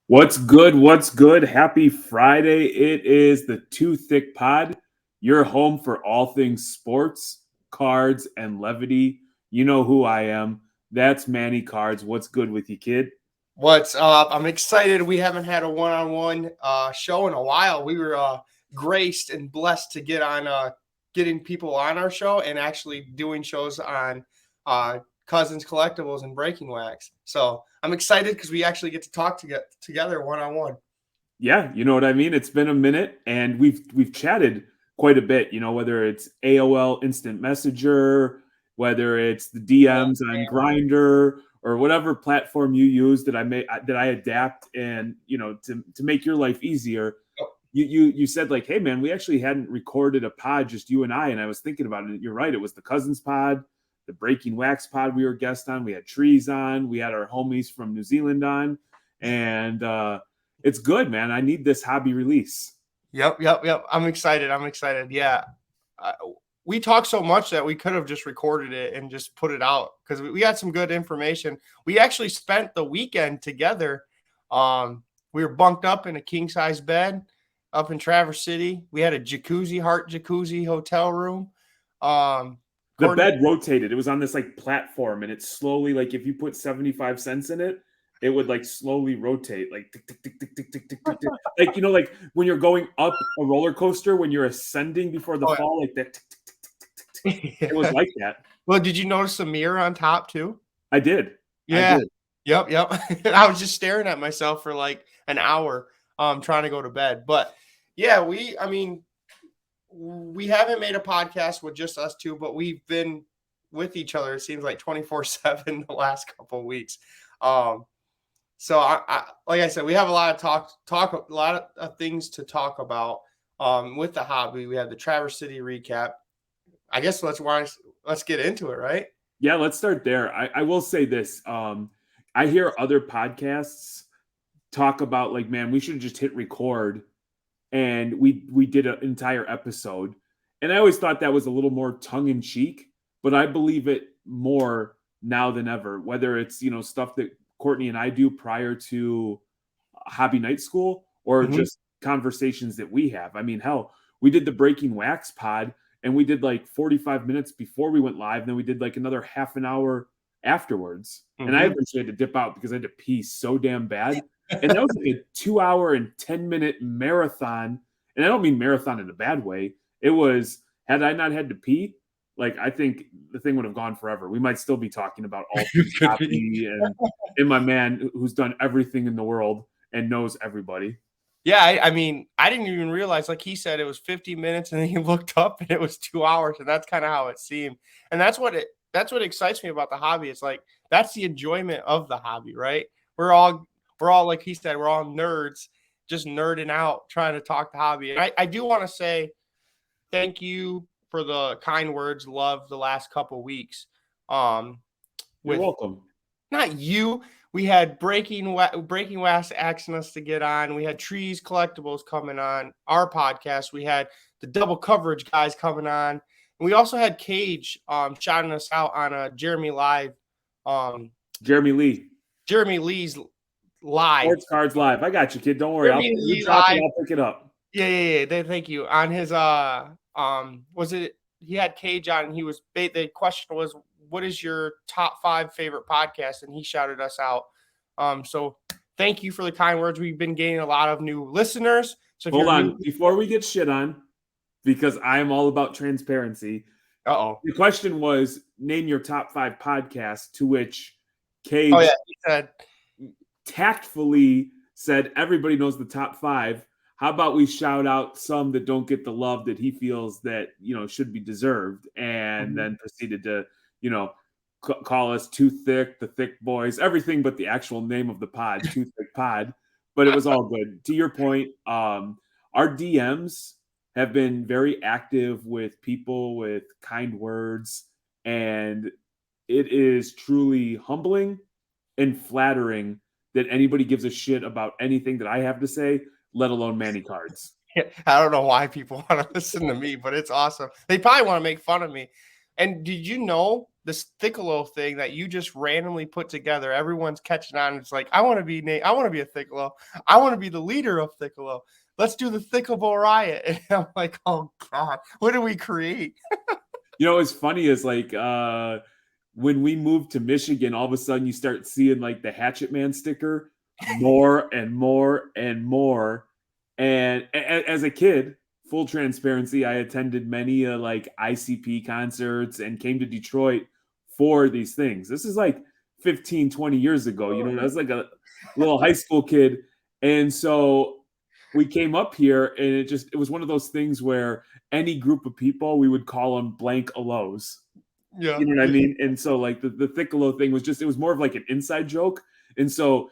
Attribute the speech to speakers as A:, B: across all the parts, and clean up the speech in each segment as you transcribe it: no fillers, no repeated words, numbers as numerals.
A: What's good? What's good? Happy Friday. It is the Too Thick Pod, your home for all things sports, cards, and levity. You know who I am. That's Manny Cards. What's good with you, kid?
B: What's up? I'm excited. We haven't had a one-on-one show in a while. We were graced and blessed to get on getting people on our show and actually doing shows on Cousins Collectibles and Breaking Wax. So I'm excited because we actually get to talk together one-on-one.
A: Yeah, you know what I mean? It's been a minute and we've chatted quite a bit, whether it's AOL Instant Messenger, whether it's the DMs on Grindr or whatever platform you use that I adapt and to make your life easier. You said like, hey man, we actually hadn't recorded a pod, just you and I was thinking about it. You're right, it was the Cousins pod, the Breaking Wax pod we were guest on, we had Trees on, we had our homies from New Zealand on, and it's good, man. I need this hobby release.
B: Yep. I'm excited. Yeah. We talked so much that we could have just recorded it and just put it out because we got some good information. We actually spent the weekend together. We were bunked up in a king-size bed up in Traverse City. We had a heart jacuzzi hotel room.
A: The bed rotated. It was on this like platform, and it's slowly, like if you put 75 cents in it, it would like slowly rotate, like tick, tick, tick, tick, tick, tick, tick, tick, tick. Like like when you're going up a roller coaster when you're ascending before the fall, like that. Tick, tick, tick, tick, tick, tick. It was like that.
B: Well, did you notice the mirror on top too?
A: I did.
B: Yeah. I did. Yep. I was just staring at myself for like an hour, trying to go to bed. But yeah, we haven't made a podcast with just us two, but we've been with each other. It seems like 24/7 the last couple of weeks. So I like I said, we have a lot of a lot of things to talk about with the hobby. We have the Traverse City recap. I guess let's get into it, right?
A: Yeah, let's start there. I will say this. I hear other podcasts talk about like, man, we should just hit record. And we did an entire episode. And I always thought that was a little more tongue-in-cheek, but I believe it more now than ever, whether it's, stuff that Courtney and I do prior to Hobby Night School or just conversations that we have. I mean, hell, we did the Breaking Wax pod and we did like 45 minutes before we went live. And then we did like another half an hour afterwards. And I eventually had to dip out because I had to pee so damn bad. And that was like a 2 hour and 10-minute marathon. And I don't mean marathon in a bad way. It was, had I not had to pee, like I think the thing would have gone forever. We might still be talking about all things copy and my man who's done everything in the world and knows everybody.
B: Yeah, I mean, I didn't even realize, like he said, it was 50 minutes and then he looked up and it was 2 hours. And that's kind of how it seemed. And that's what excites me about the hobby. It's like, that's the enjoyment of the hobby, right? We're all, like he said, we're all nerds, just nerding out, trying to talk the hobby. And I do want to say thank you for the kind words, love the last couple of weeks.
A: You're welcome.
B: Not you. We had Breaking Wax asking us to get on. We had Trees Collectibles coming on our podcast. We had the Double Coverage guys coming on. And we also had Cage shouting us out on a Jeremy Live.
A: Jeremy
B: Lee's Live.
A: Sports Cards Live. I got you, kid. Don't worry. I'll pick it up.
B: Yeah. Thank you. On his he had Cage on and the question was, what is your top 5 favorite podcasts? And he shouted us out. So thank you for the kind words. We've been gaining a lot of new listeners. So
A: hold on, before we get shit on, because I am all about transparency. The question was, name your top 5 podcasts, to which Cage
B: he said,
A: tactfully said, everybody knows the top 5. How about we shout out some that don't get the love that he feels that, should be deserved, and then proceeded to, call us Too Thick, the Thick Boys, everything but the actual name of the pod, Too Thick Pod. But it was all good. To your point, our DMs have been very active with people with kind words, and it is truly humbling and flattering that anybody gives a shit about anything that I have to say, let alone Manny Cards.
B: I don't know why people want to listen to me, but it's awesome. They probably want to make fun of me. And did you know this Thiccolo thing that you just randomly put together? Everyone's catching on. It's like, I want to be Nate. I want to be a Thiccolo. I want to be the leader of Thiccolo. Let's do the Thiccolo riot. And I'm like, oh God, what did we create?
A: You know, what's funny is like when we moved to Michigan, all of a sudden you start seeing like the Hatchet Man sticker more and more and more. And as a kid, full transparency, I attended many like ICP concerts and came to Detroit for these things. This is like 15, 20 years ago. You know, I was like a little high school kid. And so we came up here and it was one of those things where any group of people, we would call them blank alos.
B: Yeah.
A: You know what I mean? And so like the Thiccolo thing was just, it was more of like an inside joke. And so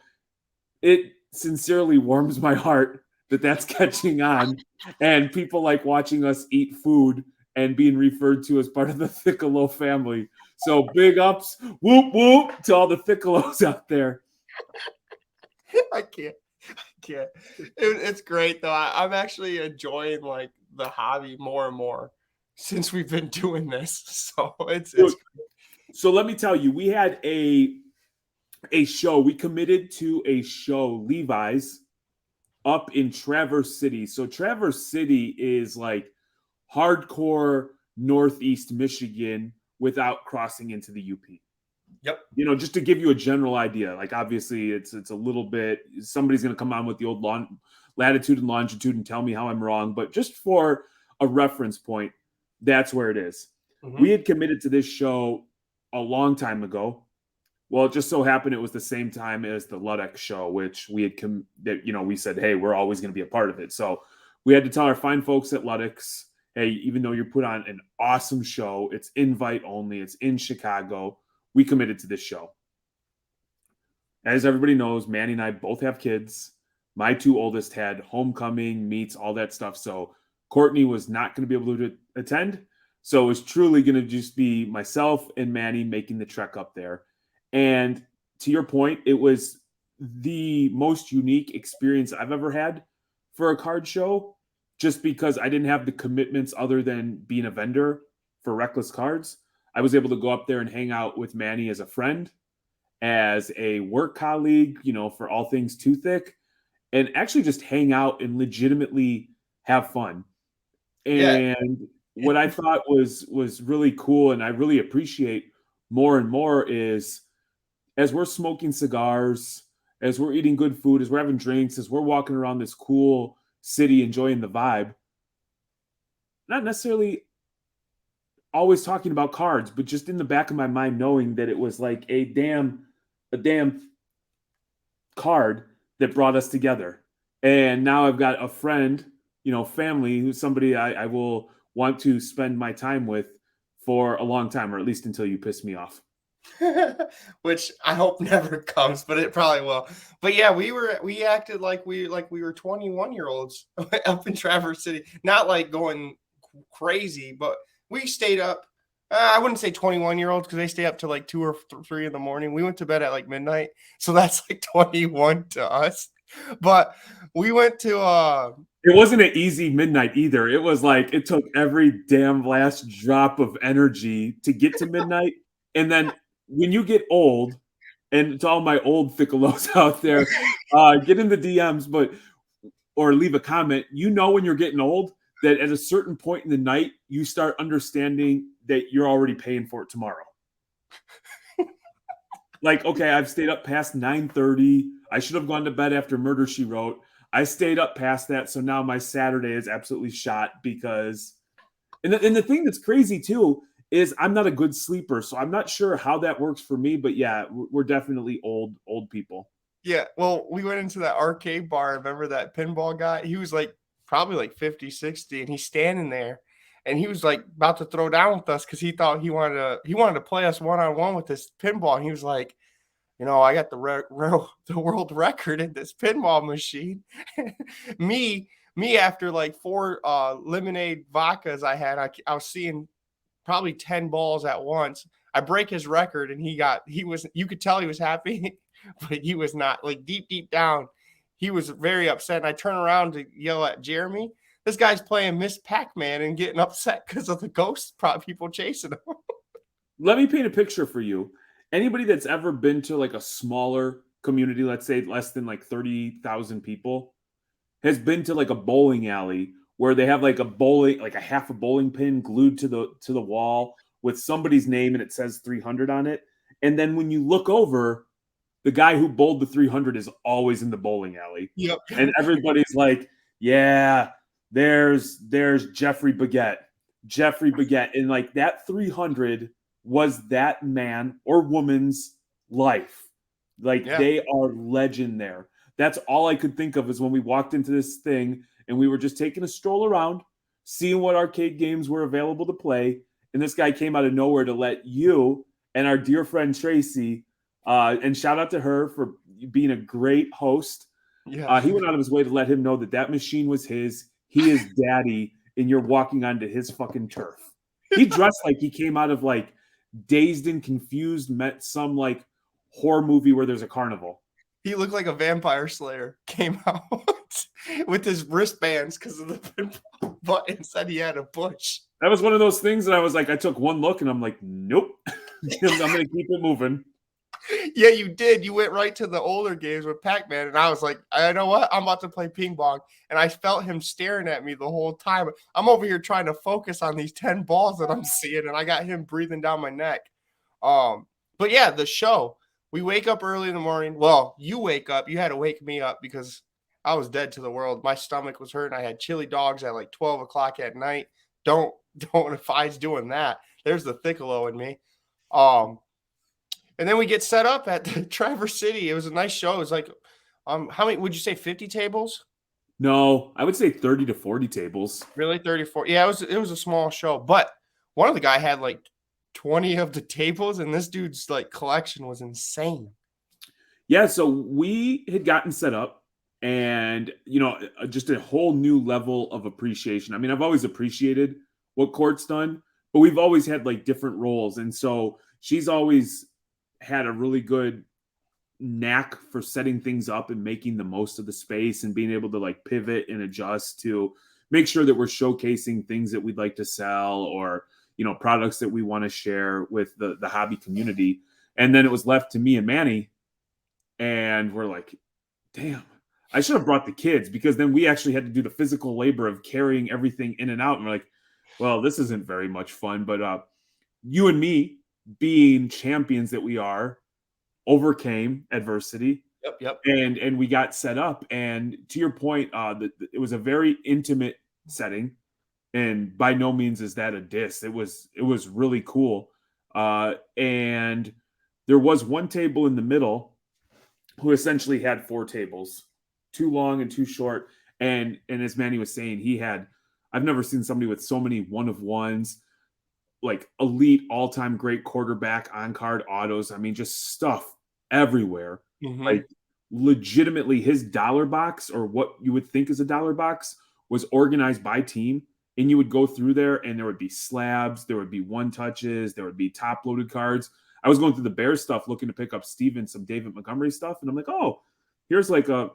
A: it sincerely warms my heart that that's catching on and people like watching us eat food and being referred to as part of the Thiccolo family. So big ups, whoop whoop to all the Thiccolos out there.
B: I can't. It's great though. I'm actually enjoying like the hobby more and more since we've been doing this. So it's
A: so let me tell you, we had a show. We committed to a show, Levi's, up in Traverse City. So Traverse City is like hardcore Northeast Michigan without crossing into the UP.
B: Yep.
A: You know, just to give you a general idea, like obviously it's a little bit, somebody's going to come on with the old latitude and longitude and tell me how I'm wrong, but just for a reference point, that's where it is. Mm-hmm. We had committed to this show a long time ago. Well, it just so happened it was the same time as the Ludeck show, which we had we said, hey, we're always going to be a part of it. So we had to tell our fine folks at Ludeck's, hey, even though you're put on an awesome show, it's invite only, it's in Chicago, we committed to this show. As everybody knows, Manny and I both have kids. My two oldest had homecoming, meets, all that stuff. So Courtney was not going to be able to attend. So it was truly going to just be myself and Manny making the trek up there. And to your point, it was the most unique experience I've ever had for a card show, just because I didn't have the commitments other than being a vendor for Reckless Cards. I was able to go up there and hang out with Manny as a friend, as a work colleague, for all things Too Thicc, and actually just hang out and legitimately have fun. And what I thought was really cool, and I really appreciate more and more, is as we're smoking cigars, as we're eating good food, as we're having drinks, as we're walking around this cool city enjoying the vibe, not necessarily always talking about cards, but just in the back of my mind knowing that it was like a damn card that brought us together. And now I've got a friend, family, who's somebody I will want to spend my time with for a long time, or at least until you piss me off.
B: Which I hope never comes, but it probably will. But yeah, we acted like we were 21-year-olds up in Traverse City, not like going crazy, but we stayed up. I wouldn't say 21-year-olds because they stay up till like 2 or 3 in the morning. We went to bed at like midnight, so that's like 21 to us. But we went to
A: it wasn't an easy midnight either. It was like it took every damn last drop of energy to get to midnight. And then when you get old, and to all my old Thiccolos out there, get in the DMs, or leave a comment. When you're getting old, that at a certain point in the night, you start understanding that you're already paying for it tomorrow. Like, okay, I've stayed up past 9:30. I should have gone to bed after Murder, She Wrote. I stayed up past that, so now my Saturday is absolutely shot because... And the thing that's crazy, too, is I'm not a good sleeper, so I'm not sure how that works for me, but yeah, we're definitely old people.
B: Yeah, well, we went into that arcade bar. Remember that pinball guy? He was like probably like 50, 60, and he's standing there, and he was like about to throw down with us because he thought he wanted to play us one-on-one with this pinball. And he was like, I got the world record in this pinball machine. me after like 4 lemonade vodkas I had, I was seeing probably 10 balls at once. I break his record, and you could tell he was happy, but he was not. Like deep down, he was very upset. And I turn around to yell at Jeremy, This guy's playing Miss Pac-Man and getting upset because of the ghost people chasing him.
A: Let me paint a picture for you. Anybody that's ever been to like a smaller community, let's say less than like 30,000 people, has been to like a bowling alley where they have like a half a bowling pin glued to the wall with somebody's name and it says 300 on it. And then when you look over, the guy who bowled the 300 is always in the bowling alley.
B: Yep.
A: And everybody's like, yeah, there's Jeffrey Baguette. Jeffrey Baguette. And like that 300 was that man or woman's life. Like they are legend there. That's all I could think of is when we walked into this thing and we were just taking a stroll around, seeing what arcade games were available to play. And this guy came out of nowhere to let you and our dear friend Tracy, and shout out to her for being a great host.
B: Yeah.
A: He went out of his way to let him know that that machine was his. He is daddy, and you're walking onto his fucking turf. He dressed like he came out of like Dazed and Confused, met some like horror movie where there's a carnival.
B: He looked like a vampire slayer. Came out with his wristbands because of the button said he had a bush.
A: That was one of those things that I was like, I took one look and I'm like, nope, I'm going to keep it moving.
B: Yeah, you did. You went right to the older games with Pac-Man, and I was like, I know what? I'm about to play ping pong, and I felt him staring at me the whole time. I'm over here trying to focus on these 10 balls that I'm seeing, and I got him breathing down my neck. But yeah, the show. We wake up early in the morning. Well, you wake up. You had to wake me up because I was dead to the world. My stomach was hurting. I had chili dogs at like 12 o'clock at night. Don't if I was doing that. There's the Thiccolo in me. And then we get set up at the Traverse City. It was a nice show. It was like, how many would you say? 50 tables?
A: No, I would say 30 to 40 tables.
B: Really, 34? Yeah, it was a small show. But one of the guy had like 20 of the tables, and this dude's like collection was insane.
A: Yeah, so we had gotten set up, and just a whole new level of appreciation. I mean, I've always appreciated what Court's done, but we've always had like different roles, and so she's always had a really good knack for setting things up and making the most of the space and being able to like pivot and adjust to make sure that we're showcasing things that we'd like to sell or products that we want to share with the hobby community. And then it was left to me and Manny, and we're like, damn, I should have brought the kids, because then we actually had to do the physical labor of carrying everything in and out. And we're like, well, this isn't very much fun. But you and me, being champions that we are, overcame adversity.
B: Yep.
A: And we got set up. And to your point, it was a very intimate setting, and by no means is that a diss. It was really cool. And there was one table in the middle who essentially had 4 tables, 2 long and 2 short. And as Manny was saying, I've never seen somebody with so many one-of-ones, like elite all-time great quarterback on-card autos. I mean, just stuff everywhere.
B: Mm-hmm.
A: Like legitimately his dollar box, or what you would think is a dollar box, was organized by team. And you would go through there and there would be slabs, there would be one touches, there would be top loaded cards. I was going through the Bears stuff looking to pick up Steven some David Montgomery stuff. And I'm like, oh, here's like a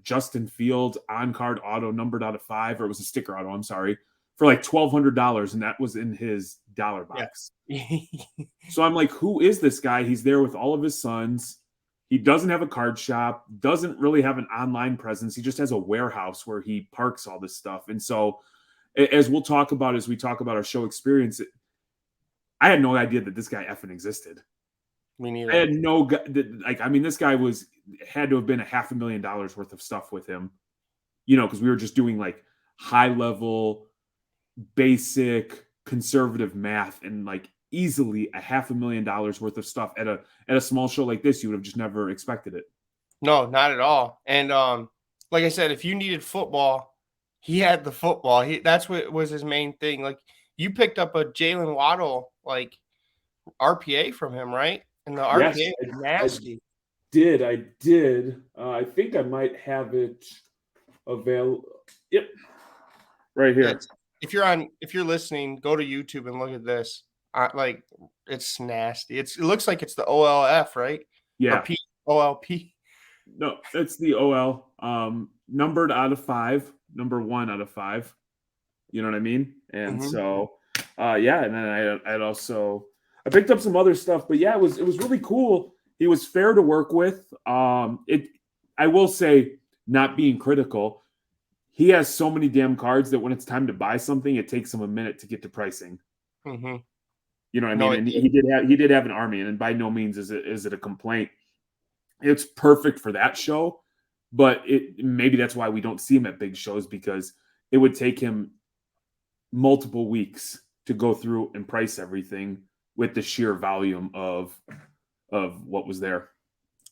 A: Justin Fields on-card auto numbered out of 5, or it was a sticker auto, I'm sorry, for like $1,200, and that was in his dollar box.
B: Yeah.
A: So I'm like, who is this guy? He's there with all of his sons. He doesn't have a card shop, doesn't really have an online presence. He just has a warehouse where he parks all this stuff. And so as we talk about our show experience, I had no idea that this guy effing existed.
B: Me neither.
A: I had no, like, I mean, this guy had to have been $500,000 worth of stuff with him, because we were just doing like high level, basic conservative math, and like easily $500,000 worth of stuff at a small show like this. You would have just never expected it.
B: No, not at all. And like I said, if you needed football, he had the football. That's what was his main thing. Like, you picked up a Jalen Waddle like RPA from him, right? And the RPA is nasty.
A: I did. I think I might have it available. Yep, right here.
B: If you're listening, go to YouTube and look at this. Like, it's nasty. It looks like it's the OLF, right?
A: Yeah.
B: OLP.
A: No, it's the OL. Numbered out of 5. Number 1 out of 5. You know what I mean? And
B: Mhm.
A: so, yeah, and then I picked up some other stuff, but yeah, it was really cool. He was fair to work with. I will say, not being critical, he has so many damn cards that when it's time to buy something, it takes him a minute to get to pricing.
B: Mhm.
A: You know what I
B: No,
A: mean?
B: it
A: And
B: did.
A: he did have an army, and by no means is it a complaint. It's perfect for that show, but it maybe that's why we don't see him at big shows, because it would take him multiple weeks to go through and price everything with the sheer volume of what was there.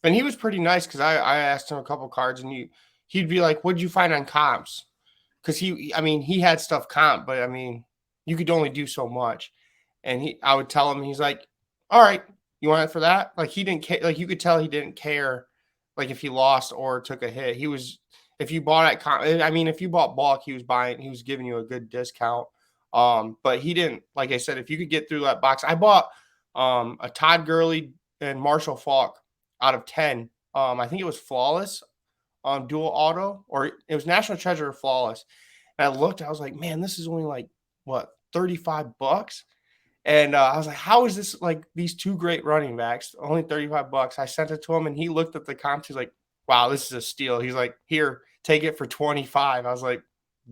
B: And he was pretty nice because I asked him a couple cards and he'd be like, "What'd you find on comps?" Because I mean, he had stuff comp, but I mean, you could only do so much. And I would tell him, he's like, "All right, you want it for that?" Like he didn't care. Like you could tell he didn't care, like if he lost or took a hit. He was, if you bought at comp, I mean, if you bought bulk, he was giving you a good discount. But he didn't, like I said, if you could get through that box, I bought a Todd Gurley and Marshall Falk out of 10. I think it was flawless dual auto, or it was National Treasure flawless. And I looked, I was like, man, this is only like what, $35. And I was like, how is this like these two great running backs, only $35? I sent it to him and he looked at the comps. He's like, wow, this is a steal. He's like, here, take it for 25. I was like,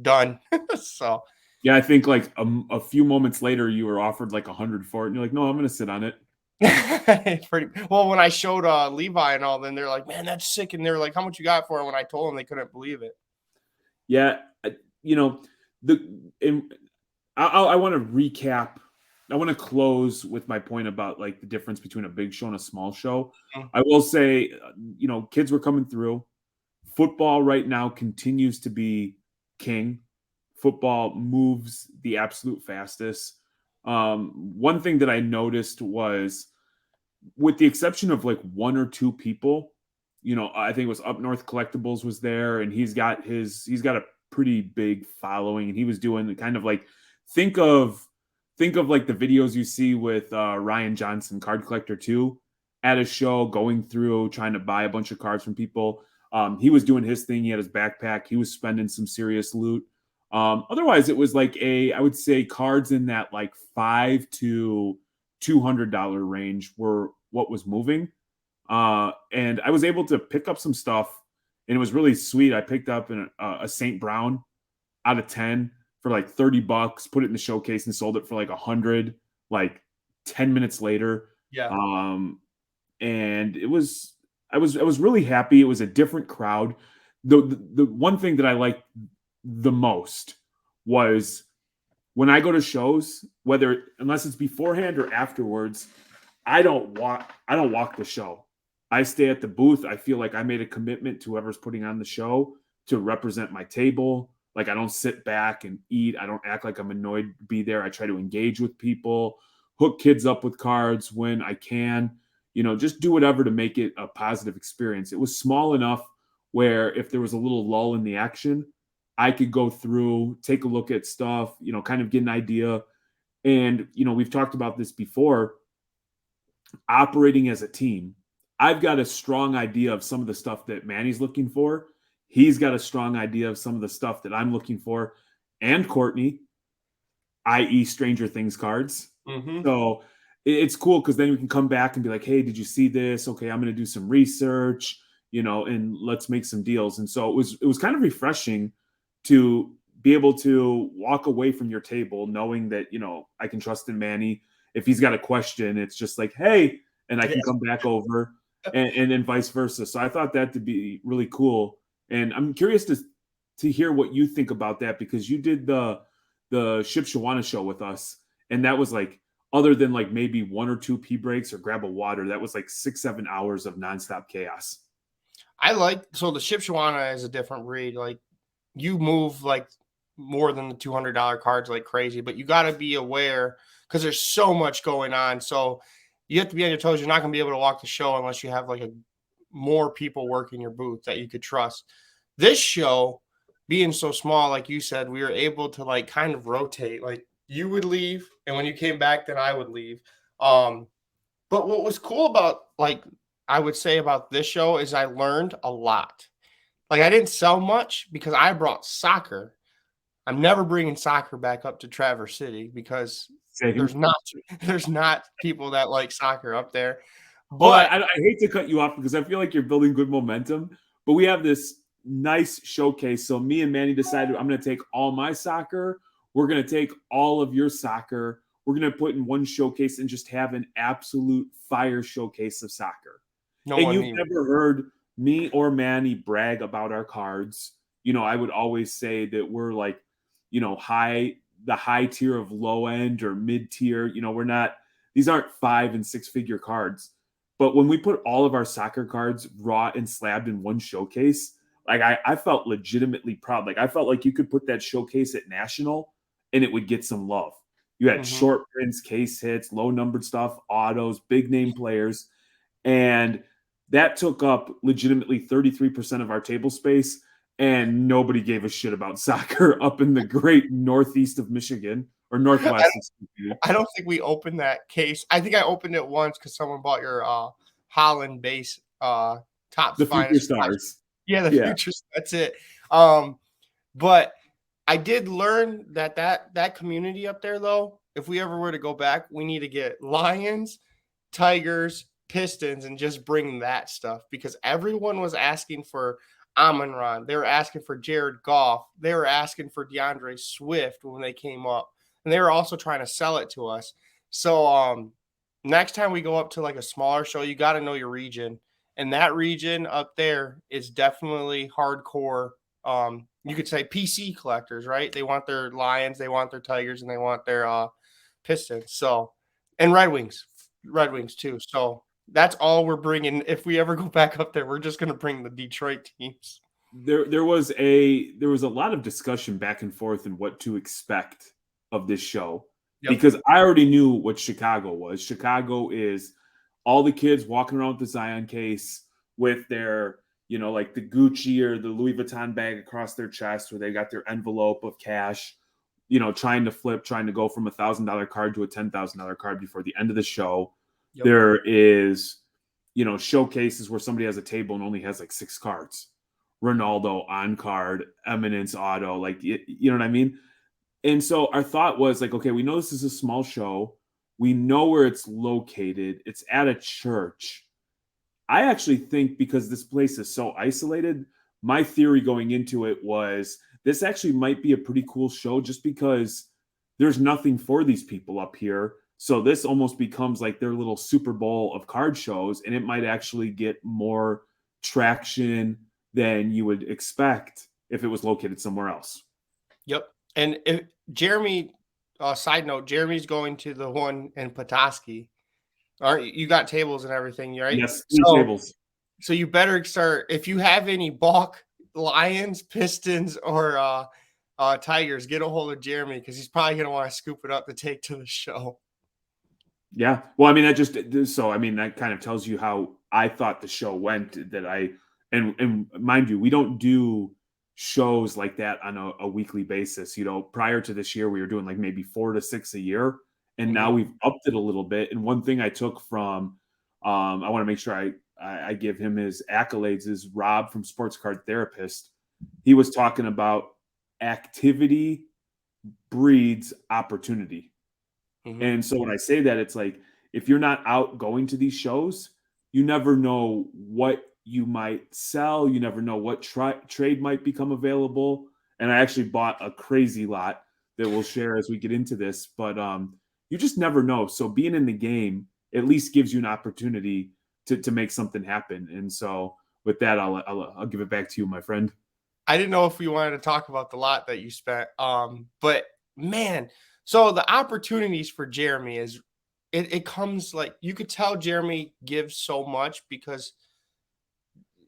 B: done. So
A: Yeah, I think like a few moments later, you were offered like 100 for it, and you're like, no, I'm going to sit on it.
B: pretty well. When I showed Levi and all, then they're like, man, that's sick. And they're like, how much you got for it? When I told them, they couldn't believe it.
A: Yeah, you know the. In, I want to recap. I want to close with my point about like the difference between a big show and a small show.
B: Mhm.
A: I will say, kids were coming through. Football right now continues to be king. Football moves the absolute fastest. One thing that I noticed was, with the exception of like one or two people, I think it was Up North Collectibles was there, and he's got a pretty big following, and he was doing the kind of like, think of like the videos you see with Ryan Johnson, Card Collector 2, at a show, going through trying to buy a bunch of cards from people. He was doing his thing. He had his backpack. He was spending some serious loot. Otherwise, it was like I would say cards in that like $500 to $200 range were what was moving. And I was able to pick up some stuff, and it was really sweet. I picked up a St. Brown out of 10 for like $30, put it in the showcase, and sold it for like 100, like 10 minutes later.
B: Yeah.
A: And I was really happy. It was a different crowd. The one thing that I liked the most was, when I go to shows, whether unless it's beforehand or afterwards, I don't walk the show. I stay at the booth. I feel like I made a commitment to whoever's putting on the show to represent my table. Like, I don't sit back and eat. I don't act like I'm annoyed to be there. I try to engage with people, hook kids up with cards when I can. Just do whatever to make it a positive experience. It was small enough where if there was a little lull in the action, I could go through, take a look at stuff, kind of get an idea. And, we've talked about this before, operating as a team. I've got a strong idea of some of the stuff that Manny's looking for. He's got a strong idea of some of the stuff that I'm looking for, and Courtney, i.e., Stranger Things cards.
B: Mm-hmm.
A: So it's cool because then we can come back and be like, hey, did you see this? Okay, I'm going to do some research, and let's make some deals. And so it was kind of refreshing to be able to walk away from your table knowing that, I can trust in Manny. If he's got a question, it's just like, hey, and I can
B: Yes.
A: come back over, and then vice versa. So I thought that to be really cool. And I'm curious to hear what you think about that, because you did the Ship Shawana show with us, and that was like, other than like maybe one or two pee breaks or grab a water, that was like 6-7 hours of nonstop chaos.
B: So the Shipshawana is a different breed. Like you move like more than the $200 cards like crazy, but you got to be aware because there's so much going on. So you have to be on your toes. You're not going to be able to walk the show unless you have like more people working your booth that you could trust. This show being so small, like you said, we were able to like kind of rotate. Like you would leave, and when you came back, then I would leave. Um, but what was cool about, like, I would say about this show is I learned a lot. Like I didn't sell much because I brought soccer. I'm never bringing soccer back up to Traverse City because
A: Same.
B: there's not there's not people that like soccer up there.
A: But
B: But
A: I hate to cut you off because I feel like you're building good momentum. But we have this nice showcase. So me and Manny decided I'm going to take all my soccer. We're going to take all of your soccer. We're going to put in one showcase and just have an absolute fire showcase of soccer.
B: no
A: And
B: one
A: you've
B: needs.
A: never heard me or Manny brag about our cards. I would always say that we're like, the high tier of low end or mid tier. We're not, these aren't 5 and 6 figure cards. But when we put all of our soccer cards raw and slabbed in one showcase, like I felt legitimately proud. Like I felt like you could put that showcase at National and it would get some love. You had
B: Mhm.
A: short prints, case hits, low numbered stuff, autos, big name players. And that took up legitimately 33% of our table space. And nobody gave a shit about soccer up in the great northeast of Michigan or
B: I
A: northwest.
B: I don't think we opened that case. I think I opened it once because someone bought your Holland base Topps
A: The future
B: finest.
A: stars.
B: Yeah, the
A: Yeah.
B: futures. That's it. But I did learn that community up there, though, if we ever were to go back, we need to get Lions, Tigers, Pistons, and just bring that stuff because everyone was asking for Amon-Ra. They were asking for Jared Goff. They were asking for DeAndre Swift when they came up, and they were also trying to sell it to us. So next time we go up to like a smaller show, you got to know your region, and that region up there is definitely hardcore. You could say PC collectors, right? They want their Lions, they want their Tigers, and they want their Pistons. So, and Red Wings too. So that's all we're bringing. If we ever go back up there, we're just going to bring the Detroit teams.
A: There was a lot of discussion back and forth in what to expect of this show
B: Yep.
A: because I already knew what Chicago was. Chicago is all the kids walking around with the Zion case with their, like the Gucci or the Louis Vuitton bag across their chest where they got their envelope of cash, trying to go from $1,000 card to a $10,000 card before the end of the show.
B: Yep.
A: There is, showcases where somebody has a table and only has like 6 cards. Ronaldo on card, Eminence auto, like you know what I mean? And so our thought was like, okay, we know this is a small show. We know where it's located. It's at a church. I actually think because this place is so isolated, my theory going into it was this actually might be a pretty cool show just because there's nothing for these people up here. So this almost becomes like their little Super Bowl of card shows, and it might actually get more traction than you would expect if it was located somewhere else.
B: Yep. And if Jeremy, side note, Jeremy's going to the one in Petoskey. Aren't you got tables and everything, right?
A: Yes, 3 tables.
B: So you better start if you have any balk Lions, Pistons, or Tigers, get a hold of Jeremy because he's probably gonna want to scoop it up to take to the show.
A: Yeah. Well, I mean, that kind of tells you how I thought the show went. And mind you, we don't do shows like that on a weekly basis. Prior to this year, we were doing like maybe 4 to 6 a year, and now we've upped it a little bit. And one thing I took from, I want to make sure I give him his accolades is Rob from Sports Card Therapist. He was talking about activity breeds opportunity. And so when I say that, it's like if you're not out going to these shows, you never know what you might sell. You never know what trade might become available. And I actually bought a crazy lot that we'll share as we get into this. But you just never know. So being in the game at least gives you an opportunity to make something happen. And so with that, I'll give it back to you, my friend.
B: I didn't know if we wanted to talk about the lot that you spent. But man, so the opportunities for Jeremy is it comes like you could tell Jeremy gives so much because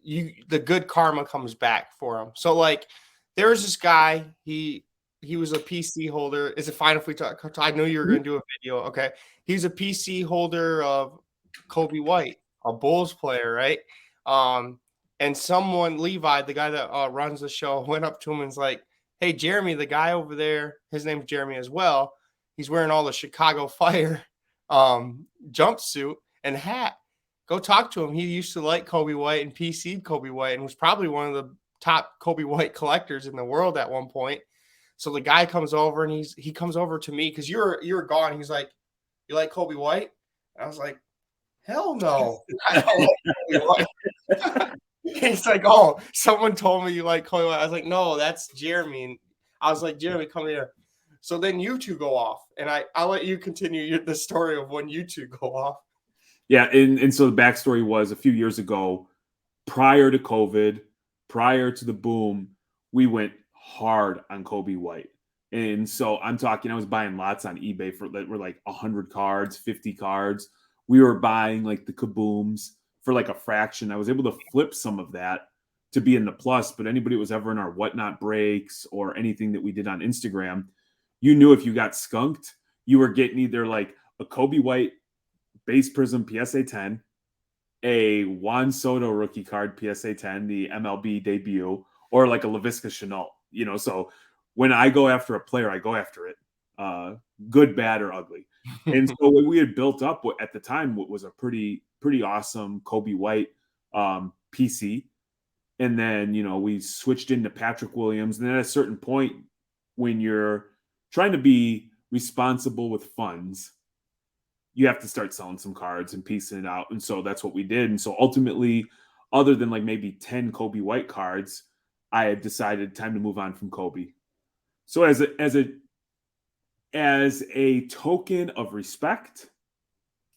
B: the good karma comes back for him. So like there was this guy, he was a PC holder. Is it fine if we talk? I know you were going to do a video. Okay. He's a PC holder of Kobe White, a Bulls player, right? And someone, Levi, the guy that runs the show, went up to him and was like, hey, Jeremy, the guy over there, his name's Jeremy as well. He's wearing all the Chicago Fire jumpsuit and hat. Go talk to him. He used to like Kobe White and PC'd Kobe White and was probably one of the top Kobe White collectors in the world at one point. So the guy comes over and he comes over to me because you're gone. He's like, "You like Kobe White?" And I was like, "Hell no, I don't like Kobe White." He's like, "Oh, someone told me you like Kobe White." I was like, "No, that's Jeremy." And I was like, "Jeremy, come here." So then you two go off, and I'll let you continue the story of when you two go off.
A: Yeah, and so the backstory was a few years ago, prior to COVID, prior to the boom, we went hard on Kobe White. And so I'm talking, I was buying lots on eBay for that were like 100 cards, 50 cards. We were buying like the kabooms for like a fraction. I was able to flip some of that to be in the plus, but anybody that was ever in our whatnot breaks or anything that we did on Instagram, you knew if you got skunked, you were getting either like a Kobe White base prism PSA 10, a Juan Soto rookie card PSA 10, the MLB debut, or like a LaVisca Chenault. So when I go after a player, I go after it, good, bad, or ugly. And so what we had built up at the time was a pretty awesome Kobe White PC. And then, we switched into Patrick Williams. And then at a certain point, when you're trying to be responsible with funds, you have to start selling some cards and piecing it out. And so that's what we did. And so ultimately, other than like maybe 10 Kobe White cards, I had decided time to move on from Kobe. So as a token of respect,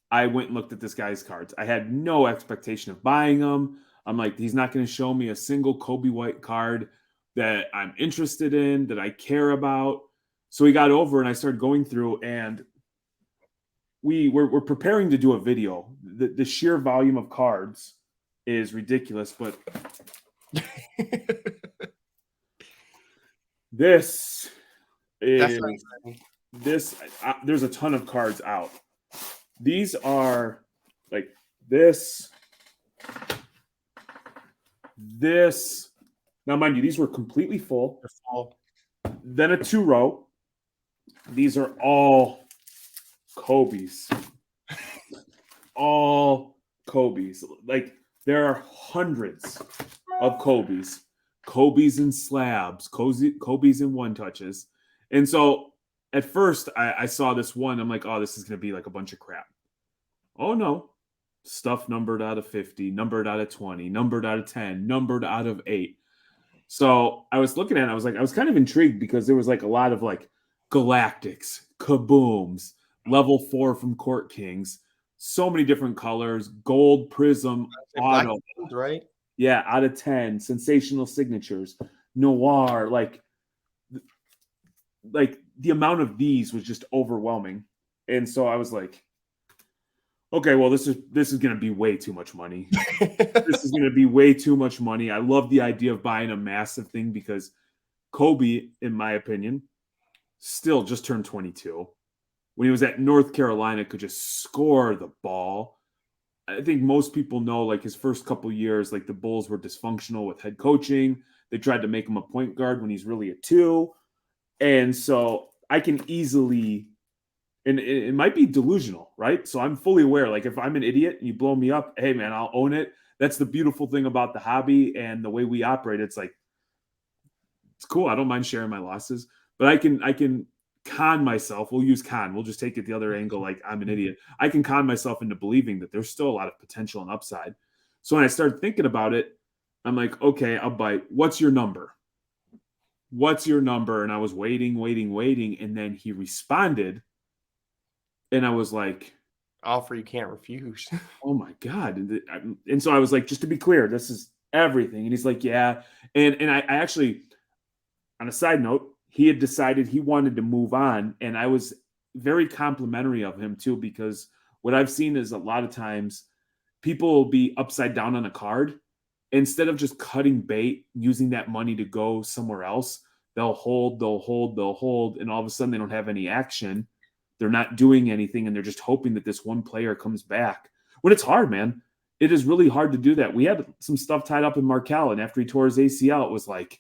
A: I went and looked at this guy's cards. I had no expectation of buying them. I'm like, he's not going to show me a single Kobe White card that I'm interested in, that I care about. So we got over and I started going through, and we're preparing to do a video. The sheer volume of cards is ridiculous, but this is this. There's a ton of cards out. These are like this. Now, mind you, these were completely full. Then a 2-row. These are all Kobe's. All Kobe's. Like, there are hundreds of Kobe's. Kobe's in slabs. Kobe's in one-touches. And so at first I saw this one. I'm like, oh, this is going to be like a bunch of crap. Oh, no. Stuff numbered out of 50, numbered out of 20, numbered out of 10, numbered out of 8. So I was looking at it. I was kind of intrigued because there was like a lot of like Galactics, Kabooms, level 4 from Court Kings, so many different colors, gold prism, auto,
B: right?
A: Yeah, out of 10, sensational signatures, noir, like the amount of these was just overwhelming. And so I was like, okay, well, this is going to be way too much money. This is going to be way too much money. I love the idea of buying a massive thing because Kobe, in my opinion, still just turned 22. When he was at North Carolina, could just score the ball. I think most people know, like, his first couple years, like, the Bulls were dysfunctional with head coaching. They tried to make him a point guard when he's really a 2. And so I can easily, and it might be delusional, right? So I'm fully aware, like, if I'm an idiot and you blow me up, hey, man, I'll own it. That's the beautiful thing about the hobby and the way we operate. It's like, it's cool. I don't mind sharing my losses, but I can con myself. We'll use con. We'll just take it the other angle. Like, I'm an idiot. I can con myself into believing that there's still a lot of potential and upside. So when I started thinking about it, I'm like, okay, I'll bite. What's your number? What's your number? And I was waiting. And then he responded. And I was like,
B: offer you can't refuse.
A: oh my God. And so I was like, just to be clear, this is everything. And he's like, yeah. And I actually, on a side note, he had decided he wanted to move on. And I was very complimentary of him too, because what I've seen is a lot of times people will be upside down on a card. Instead of just cutting bait, using that money to go somewhere else, they'll hold. And all of a sudden they don't have any action. They're not doing anything. And they're just hoping that this one player comes back. When it's hard, man. It is really hard to do that. We had some stuff tied up in Markel. And after he tore his ACL, it was like,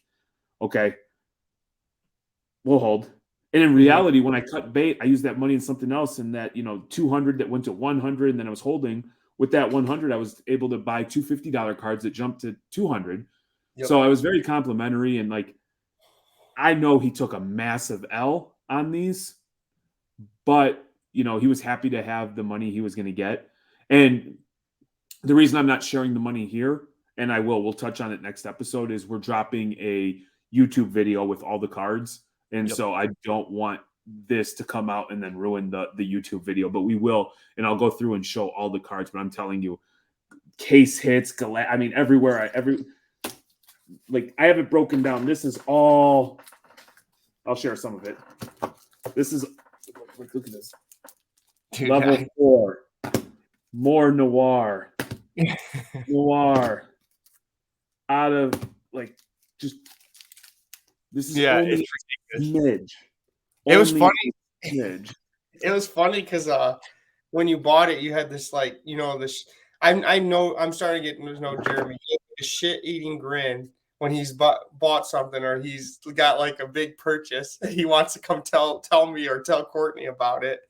A: okay, we'll hold. And in reality, when I cut bait, I used that money in something else. And that, 200 that went to 100, and then I was holding. With that 100, I was able to buy two $50 cards that jumped to 200. Yep. So I was very complimentary, and like, I know he took a massive L on these, but he was happy to have the money he was going to get. And the reason I'm not sharing the money here, and we'll touch on it next episode, is we're dropping a YouTube video with all the cards. And so I don't want this to come out and then ruin the YouTube video, but we will, and I'll go through and show all the cards. But I'm telling you, case hits, I mean, everywhere, I have it broken down. This is all, I'll share some of it. This is, look at this. Dude, level 4, more noir. Noir. Out of, just, this is only smidge.
B: It was funny. It was funny because when you bought it, you had this this. I know I'm starting to get there's no Jeremy. A shit-eating grin when he's bought something or he's got like a big purchase. He wants to come tell me or tell Courtney about it,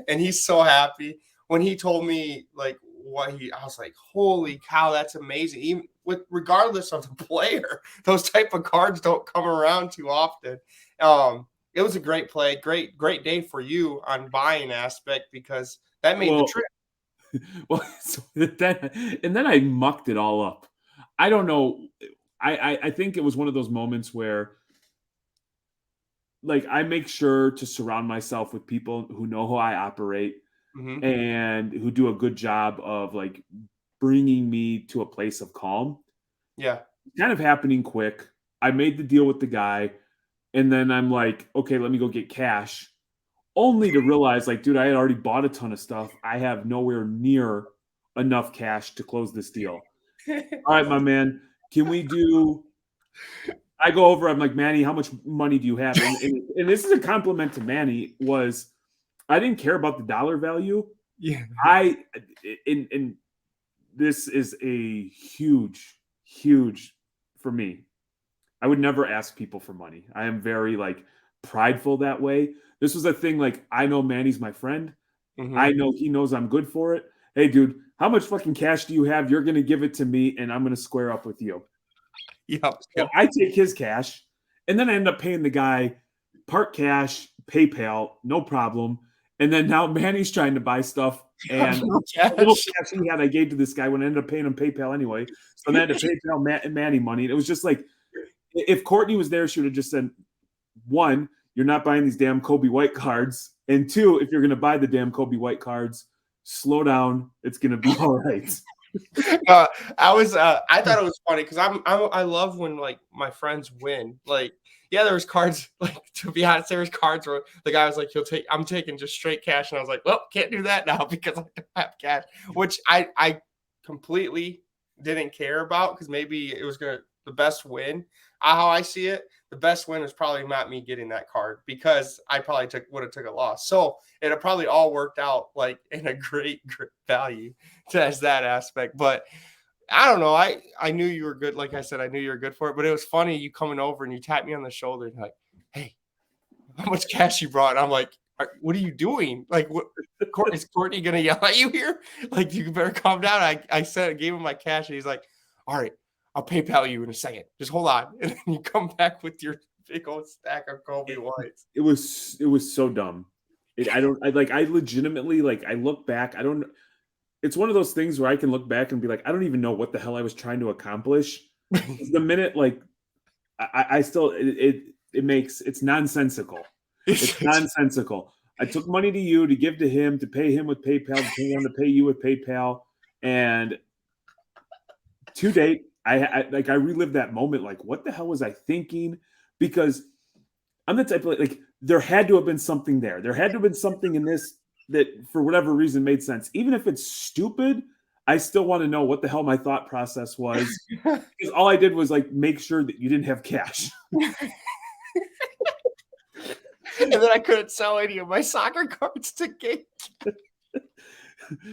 B: and he's so happy. When he told me like I was like, holy cow, that's amazing. Even regardless of the player, those type of cards don't come around too often. It was a great play, great day for you on buying aspect because that made the trip.
A: Well, and then I mucked it all up. I don't know. I think it was one of those moments where I make sure to surround myself with people who know how I operate and who do a good job of bringing me to a place of calm.
B: Yeah.
A: Kind of happening quick. I made the deal with the guy and then I'm like, okay, let me go get cash. Only to realize, dude, I had already bought a ton of stuff. I have nowhere near enough cash to close this deal. All right, my man, can we do... I go over, I'm like, Manny, how much money do you have? And this is a compliment to Manny, was I didn't care about the dollar value.
B: Yeah.
A: And this is a huge for me. I would never ask people for money. I am very prideful that way. This was a thing, I know Manny's my friend. I know he knows I'm good for it. Hey, dude, how much fucking cash do you have? You're going to give it to me, and I'm going to square up with you.
B: Yep.
A: So I take his cash, and then I end up paying the guy part cash, PayPal, no problem. And then now Manny's trying to buy stuff, and the little cash he had I gave to this guy when I ended up paying him PayPal anyway. So then I had to PayPal Manny money. And it was just if Courtney was there, she would have just said, 1, you're not buying these damn Kobe White cards. And 2, if you're going to buy the damn Kobe White cards, slow down. It's going to be all right.
B: I thought it was funny because I love when my friends win. There was cards, to be honest, there was cards where the guy was like, I'm taking just straight cash. And I was like, well, can't do that now because I don't have cash, which I completely didn't care about because maybe it was the best win. How I see it, the best win is probably not me getting that card because I probably would have took a loss. So it probably all worked out in a great value as that aspect. But I don't know. I knew you were good. Like I said, I knew you were good for it. But it was funny you coming over and you tapped me on the shoulder and hey, how much cash you brought? And I'm like, what are you doing? Is Courtney gonna yell at you here? You better calm down. I gave him my cash and he's like, all right, I'll PayPal you in a second. Just hold on. And then you come back with your big old stack of Kobe Whites.
A: It was so dumb. I legitimately, I look back. It's one of those things where I can look back and be like, I don't even know what the hell I was trying to accomplish. The minute, I still, it's nonsensical. It's nonsensical. I took money to you to give to him, to pay him with PayPal, to pay you with PayPal. And to date, I relived that moment. What the hell was I thinking? Because I'm the type of there had to have been something there. There had to have been something in this that for whatever reason made sense. Even if it's stupid, I still want to know what the hell my thought process was. Because all I did was make sure that you didn't have cash.
B: And then I couldn't sell any of my soccer cards to Kate.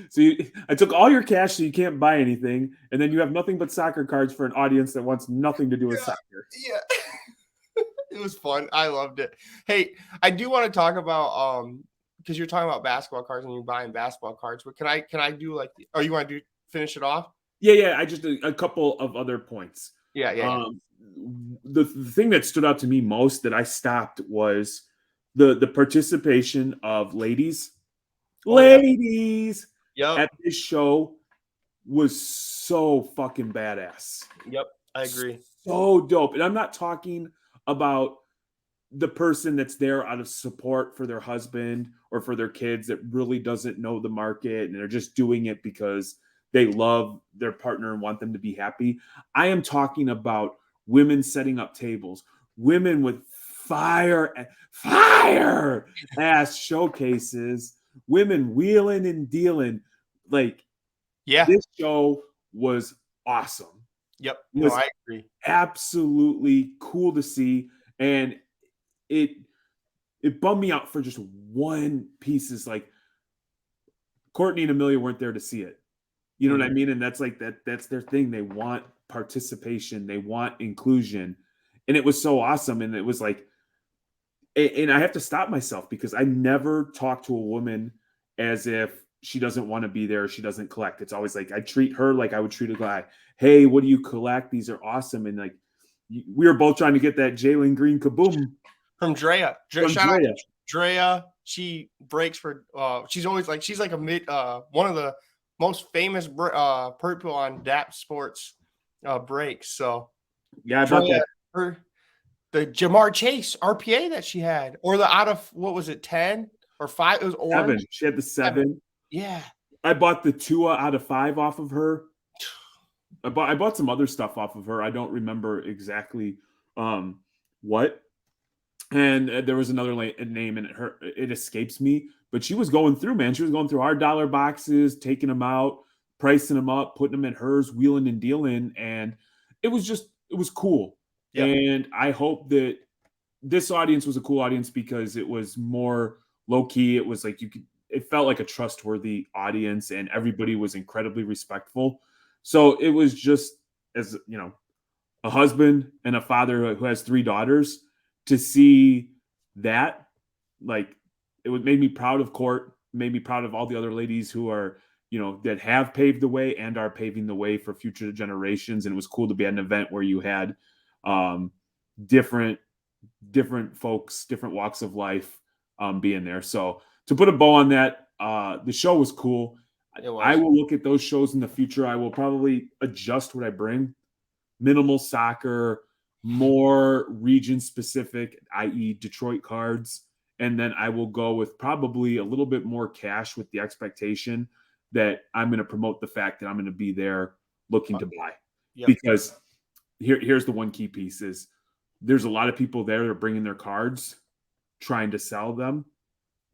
A: So I took all your cash so you can't buy anything, and then you have nothing but soccer cards for an audience that wants nothing to do with soccer.
B: Yeah. It was fun. I loved it. Hey, I do want to talk about because you're talking about basketball cards and you're buying basketball cards, but can I do you want to finish it off?
A: Yeah, I just a couple of other points.
B: Yeah.
A: The thing that stood out to me most that I stopped was the participation of
B: Oh yeah.
A: ladies
B: Yep.
A: at this show was so fucking badass.
B: Yep. I agree.
A: So dope. And I'm not talking about the person that's there out of support for their husband or for their kids that really doesn't know the market and they're just doing it because they love their partner and want them to be happy. I am talking about women setting up tables, women with fire ass showcases, women wheeling and dealing. Like
B: Yeah.
A: this show was awesome.
B: Yep.
A: It
B: No,
A: was
B: I agree.
A: absolutely cool to see, and it it bummed me out for just one piece. Is like Courtney and Amelia weren't there to see it. You know what I
B: Mhm.
A: mean? And that's like that's their thing. They want participation, they want inclusion. And it was so awesome. And it was like, and I have to stop myself because I never talk to a woman as if she doesn't want to be there, she doesn't collect. It's always like I treat her like I would treat a guy. Hey, what do you collect? These are awesome. And like we were both trying to get that Jalen Green kaboom
B: From Drea.
A: from
B: Shout out to
A: Drea.
B: Drea. She breaks for she's always like she's like a mid one of the most famous people on DAP Sports breaks. So
A: Yeah, I bought
B: Drea,
A: that
B: her the Jamar Chase RPA that she had, or the out of what was it, 10 or 5? It was orange.
A: 7. She had the
B: 7.
A: 7.
B: Yeah.
A: I bought the Tua out of 5 off of her. I bought some other stuff off of her. I don't remember exactly what. And there was another name and it escapes me, but she was going through, man. She was going through our dollar boxes, taking them out, pricing them up, putting them in hers, wheeling and dealing, and it was cool.
B: Yep.
A: And I hope that this audience was a cool audience because it was more low key. It was like it felt like a trustworthy audience, and everybody was incredibly respectful. So it was just as a husband and a father who has 3 daughters to see that, like, it would made me proud of Court, made me proud of all the other ladies who are that have paved the way and are paving the way for future generations. And it was cool to be at an event where you had um, different folks, different walks of life being there. So to put a bow on that, the show was cool.
B: It
A: I
B: was.
A: will look at those shows in the future. I will probably adjust what I bring. Minimal soccer, more region specific, i.e., Detroit cards. And then I will go with probably a little bit more cash with the expectation that I'm going to promote the fact that I'm going to be there looking to buy.
B: Yep.
A: Because here's the one key piece is there's a lot of people there that are bringing their cards, trying to sell them.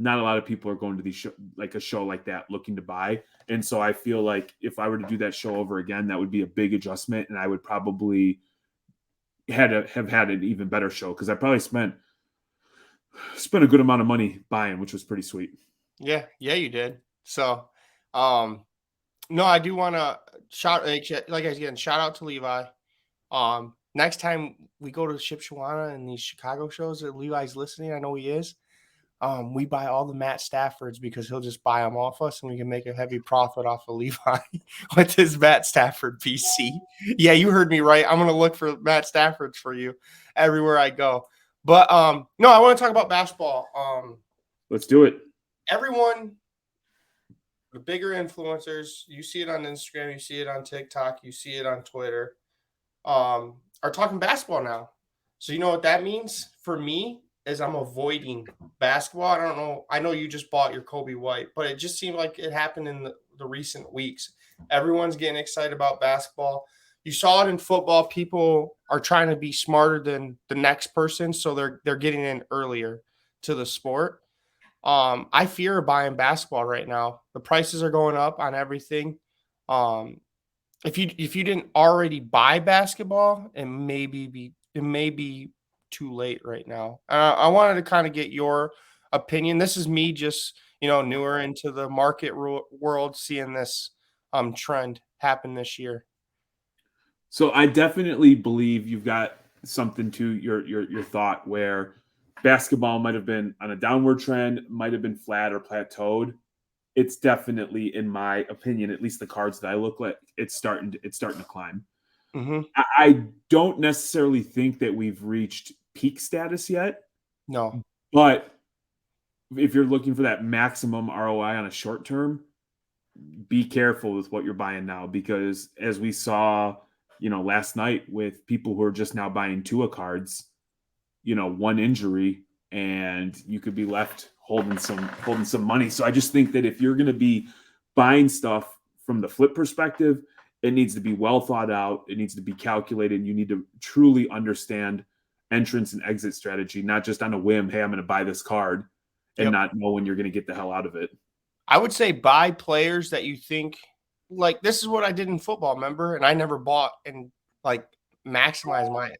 A: Not a lot of people are going to these like a show like that looking to buy. And so I feel like if I were to do that show over again, that would be a big adjustment, and I would probably have had an even better show because I probably spent a good amount of money buying, which was pretty sweet.
B: Yeah, you did. So, no, I do want to like again, shout out to Levi. Next time we go to Shipshawana and these Chicago shows that Levi's listening, I know he is. We buy all the Matt Staffords because he'll just buy them off us and we can make a heavy profit off of Levi with his Matt Stafford PC. Yeah, you heard me right. I'm going to look for Matt Staffords for you everywhere I go. But no, I want to talk about basketball.
A: Let's do it.
B: Everyone, the bigger influencers, you see it on Instagram, you see it on TikTok, you see it on Twitter, are talking basketball now. So you know what that means for me is I'm avoiding basketball. I don't know. I know you just bought your Kobe White, but it just seemed like it happened in the recent weeks. Everyone's getting excited about basketball. You saw it in football. People are trying to be smarter than the next person, so they're getting in earlier to the sport. I fear buying basketball right now. The prices are going up on everything. If you didn't already buy basketball, it may be too late right now. I wanted to kind of get your opinion. This is me just newer into the market world, seeing this trend happen this year.
A: So I definitely believe you've got something to your thought where basketball might have been on a downward trend, might have been flat or plateaued. It's definitely, in my opinion, at least the cards that I look at, it's starting to climb.
B: Mm-hmm.
A: I don't necessarily think that we've reached peak status yet,
B: No.
A: but if you're looking for that maximum ROI on a short term, be careful with what you're buying now, because as we saw, last night with people who are just now buying Tua cards, one injury and you could be left holding some money. So I just think that if you're going to be buying stuff from the flip perspective, it needs to be well thought out. It needs to be calculated. You need to truly understand entrance and exit strategy, not just on a whim. Hey, I'm going to buy this card and
B: Yep.
A: not know when you're going to get the hell out of it.
B: I would say buy players that you think, like, this is what I did in football, remember? And I never bought and like maximize my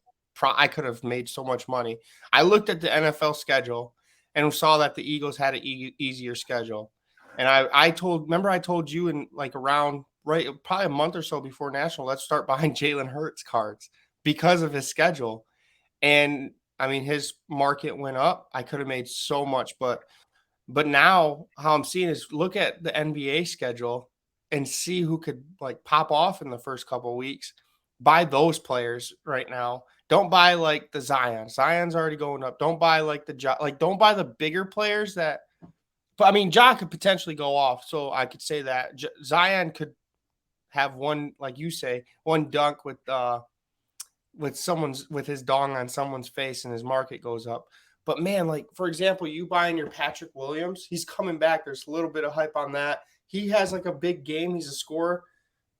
B: I could have made so much money. I looked at the NFL schedule and saw that the Eagles had an easier schedule. And I told you in like around probably a month or so before national, let's start buying Jalen Hurts cards because of his schedule. And I mean, his market went up. I could have made so much, but now how I'm seeing is look at the NBA schedule and see who could like pop off in the first couple of weeks. Buy those players right now. Don't buy like the Zion. Zion's already going up. Don't buy like don't buy the bigger players that. But I mean, Ja could potentially go off, so I could say that Zion could have one, like you say, one dunk with his dong on someone's face and his market goes up. But man, like for example, you buying your Patrick Williams, he's coming back. There's a little bit of hype on that. He has like a big game. He's a scorer.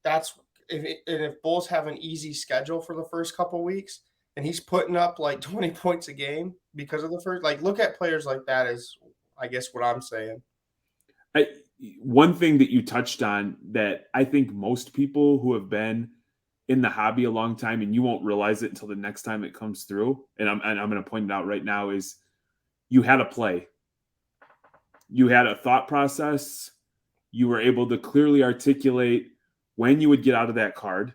B: That's if Bulls have an easy schedule for the first couple weeks, and he's putting up like 20 points a game because of the first. Like look at players like that is, I guess, what I'm saying.
A: One thing that you touched on that I think most people who have been in the hobby a long time, and you won't realize it until the next time it comes through, and I'm going to point it out right now, is you had a play. You had a thought process. You were able to clearly articulate when you would get out of that card.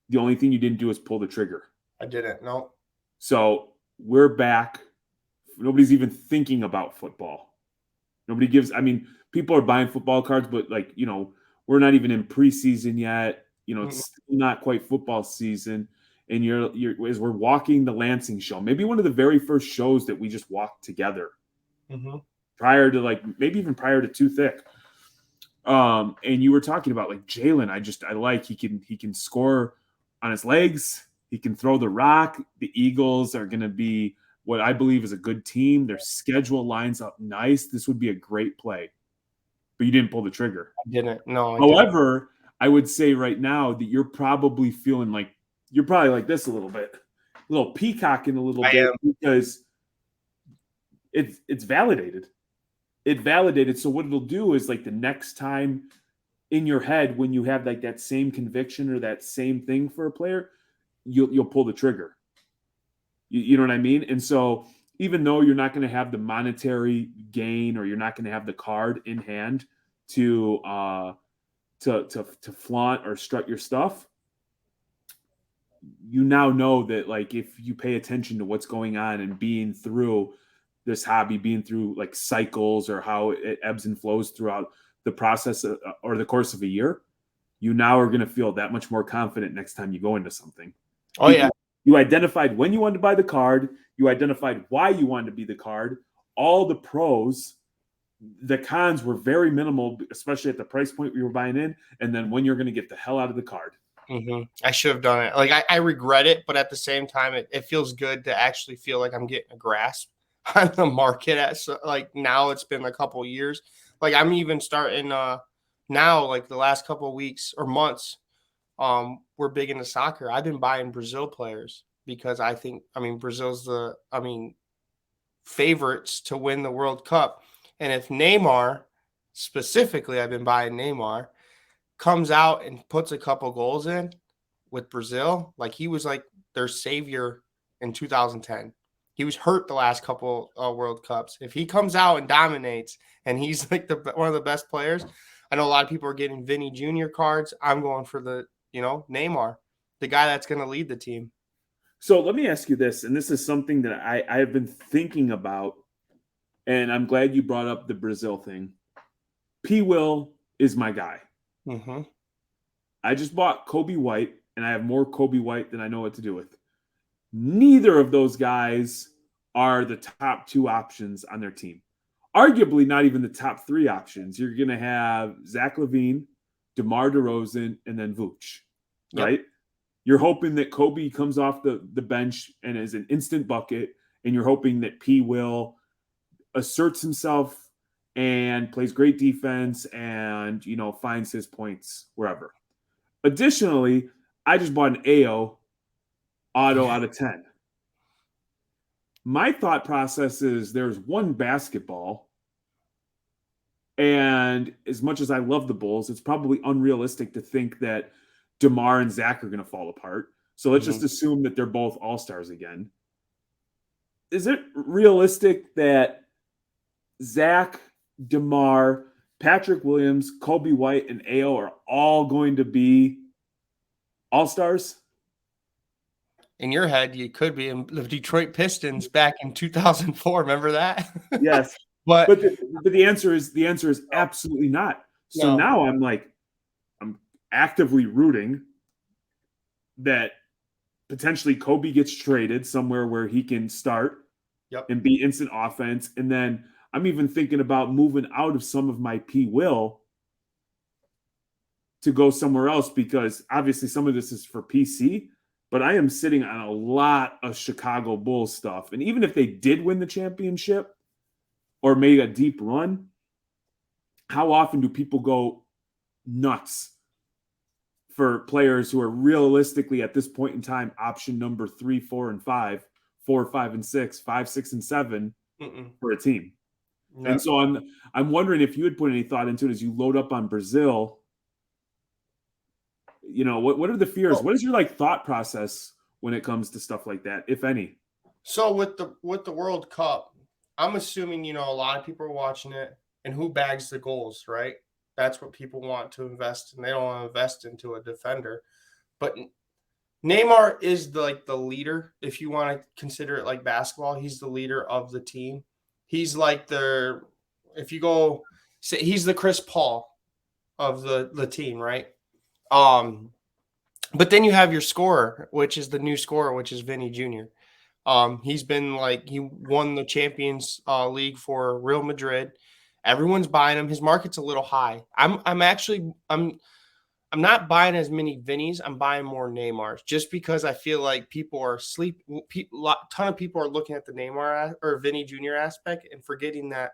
A: The only thing you didn't do is pull the trigger.
B: I didn't. No.
A: So we're back. Nobody's even thinking about football. Nobody gives. I mean, people are buying football cards, but we're not even in preseason yet. It's still not quite football season. And you're as we're walking the Lansing show, maybe one of the very first shows that we just walked together prior to maybe even prior to Too Thick. And you were talking about like Jalen. I like he can score on his legs. He can throw the rock. The Eagles are going to be what I believe is a good team. Their schedule lines up nice. This would be a great play, but you didn't pull the trigger.
B: I didn't. No.
A: However, I would say right now that you're probably feeling like you're probably like this a little peacocking a little bit because it's validated. It validated. So what it'll do is like the next time in your head when you have like that same conviction or that same thing for a player, you'll pull the trigger. You know what I mean? And so even though you're not going to have the monetary gain or you're not going to have the card in hand to flaunt or strut your stuff, you now know that like if you pay attention to what's going on and being through this hobby, being through like cycles or how it ebbs and flows throughout the process or the course of a year, you now are going to feel that much more confident next time you go into something.
B: Oh, yeah.
A: You identified when you wanted to buy the card. You identified why you wanted to be the card. All the pros, the cons were very minimal, especially at the price point we were buying in. And then when you're going to get the hell out of the card.
B: I should have done it. Like I regret it, but at the same time, it feels good to actually feel like I'm getting a grasp on the market. Like now it's been a couple years. Like I'm even starting now, like the last couple of weeks or months. We're big into soccer. I've been buying Brazil players because Brazil's favorites to win the World Cup. And if Neymar, specifically, I've been buying Neymar, comes out and puts a couple goals in with Brazil, like he was like their savior in 2010. He was hurt the last couple World Cups. If he comes out and dominates and he's like one of the best players, I know a lot of people are getting Vinny Jr. cards. I'm going for the Neymar, the guy that's going to lead the team.
A: So let me ask you this, and this is something that I have been thinking about, and I'm glad you brought up the Brazil thing. P. Will is my guy. I just bought Kobe White. and I have more Kobe White than I know what to do with. Neither of those guys are the top two options on their team. Arguably, not even the top three options. You're going to have Zach LaVine, DeMar DeRozan, and then Vooch,
B: Yep.
A: right? You're hoping that Kobe comes off the bench and is an instant bucket, and you're hoping that P. Will asserts himself and plays great defense and, finds his points wherever. Additionally, I just bought an AO auto out of 10. My thought process is there's one basketball, and as much as I love the Bulls, it's probably unrealistic to think that DeMar and Zach are going to fall apart. So let's just assume that they're both all-stars again. Is it realistic that Zach, DeMar, Patrick Williams, Kobe White, and AO are all going to be all-stars?
B: In your head, you could be in the Detroit Pistons back in 2004. Remember that?
A: Yes.
B: but
A: the answer is absolutely not. So now I'm actively rooting that potentially Kobe gets traded somewhere where he can start and be instant offense. And then I'm even thinking about moving out of some of my P. Will to go somewhere else, because obviously some of this is for PC, but I am sitting on a lot of Chicago Bulls stuff. And even if they did win the championship or made a deep run, how often do people go nuts for players who are realistically at this point in time option number 3, 4, and 5, 4, 5, and 6, 5, 6, and 7 for a team? No. And so I'm wondering if you had put any thought into it as you load up on Brazil. What are the fears? What is your thought process when it comes to stuff like that, if any?
B: So with the World Cup, I'm assuming a lot of people are watching it, and who bags the goals, right? That's what people want to invest in. They don't want to invest into a defender. But Neymar is the leader. If you want to consider it like basketball, he's the leader of the team. He's like he's the Chris Paul of the team, right? But then you have your scorer, which is the new scorer, which is Vinny Jr. He's been he won the Champions League for Real Madrid. Everyone's buying him. His market's a little high. I'm not buying as many Vinnies. I'm buying more Neymars, just because I feel like people are a ton of people are looking at the Neymar or Vinny Jr. aspect and forgetting that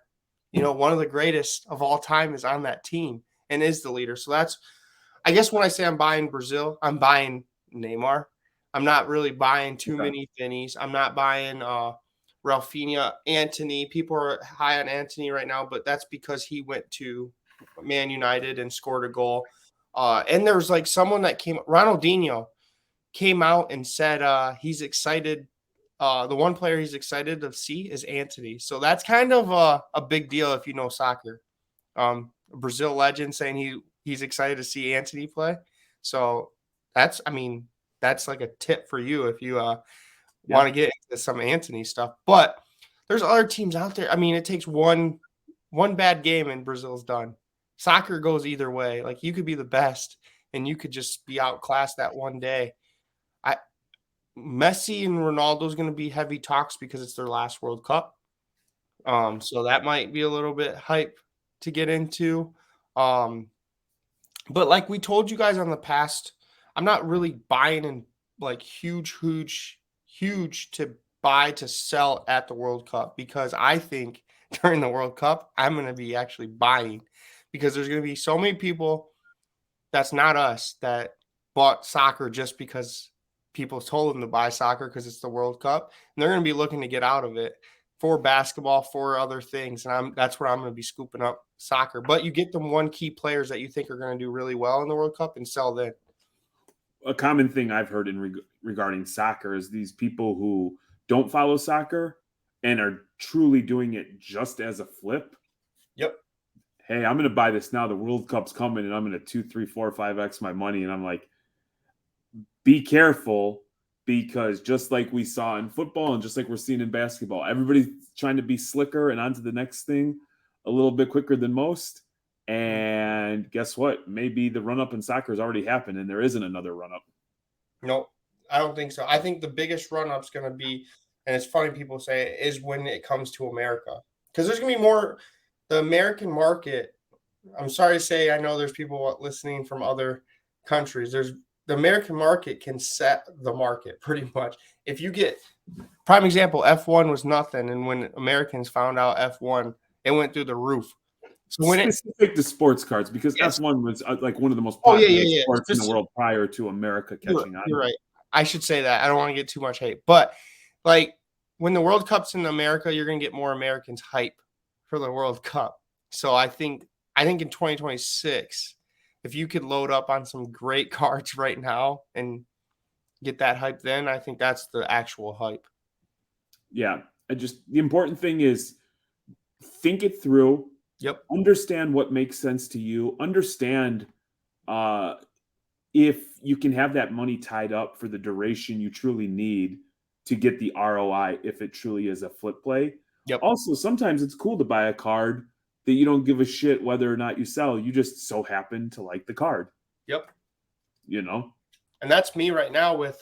B: one of the greatest of all time is on that team and is the leader. So that's, I guess, when I say I'm buying Brazil, I'm buying Neymar. I'm not really buying too many Vinnies. I'm not buying Rafinha, Antony. People are high on Antony right now, but that's because he went to Man United and scored a goal. And there was someone that Ronaldinho came out and said he's excited. The one player he's excited to see is Antony. So that's kind of a big deal if you know soccer. Brazil legend saying he's excited to see Antony play. So that's like a tip for you if you want to get into some Antony stuff. But there's other teams out there. It takes one bad game and Brazil's done. Soccer goes either way. You could be the best and you could just be outclassed that one day. Messi and Ronaldo's going to be heavy talks because it's their last World Cup. So that might be a little bit hype to get into. But like we told you guys on the past, I'm not really buying in huge to buy to sell at the World Cup, because I think during the World Cup, I'm going to be actually buying, because there's going to be so many people that's not us that bought soccer just because people told them to buy soccer because it's the World Cup, and they're going to be looking to get out of it for basketball, for other things. And that's where I'm going to be scooping up soccer. But you get them one key players that you think are going to do really well in the World Cup and sell them.
A: A common thing I've heard regarding soccer is these people who don't follow soccer and are truly doing it just as a flip.
B: Yep.
A: Hey, I'm going to buy this now. The World Cup's coming, and I'm going to 2, 3, 4, 5x my money. And I'm like, be careful, because just like we saw in football and just like we're seeing in basketball, everybody's trying to be slicker and on to the next thing a little bit quicker than most. And guess what? Maybe the run-up in soccer has already happened and there isn't another run-up.
B: Nope, I don't think so. I think the biggest run-up's going to be, and it's funny people say it, is when it comes to America. Because there's going to be more, the American market, I'm sorry to say, I know there's people listening from other countries. The American market can set the market pretty much. If you get, prime example, F1 was nothing. And when Americans found out F1, it went through the roof. So when
A: specific to sports cards, because F1 was like one of the most
B: Oh,
A: popular
B: yeah.
A: sports in the world prior to America catching on.
B: You're right. I should say that. I don't want to get too much hate. But like when the World Cup's in America, you're going to get more Americans hype for the World Cup. So I think in 2026, if you could load up on some great cards right now and get that hype, then I think that's the actual hype.
A: Yeah. The important thing is think it through.
B: Yep.
A: Understand what makes sense to you. Understand if you can have that money tied up for the duration you truly need to get the ROI if it truly is a flip play.
B: Yep.
A: Also, sometimes it's cool to buy a card that you don't give a shit whether or not you sell. You just so happen to like the card.
B: Yep.
A: You know?
B: And that's me right now with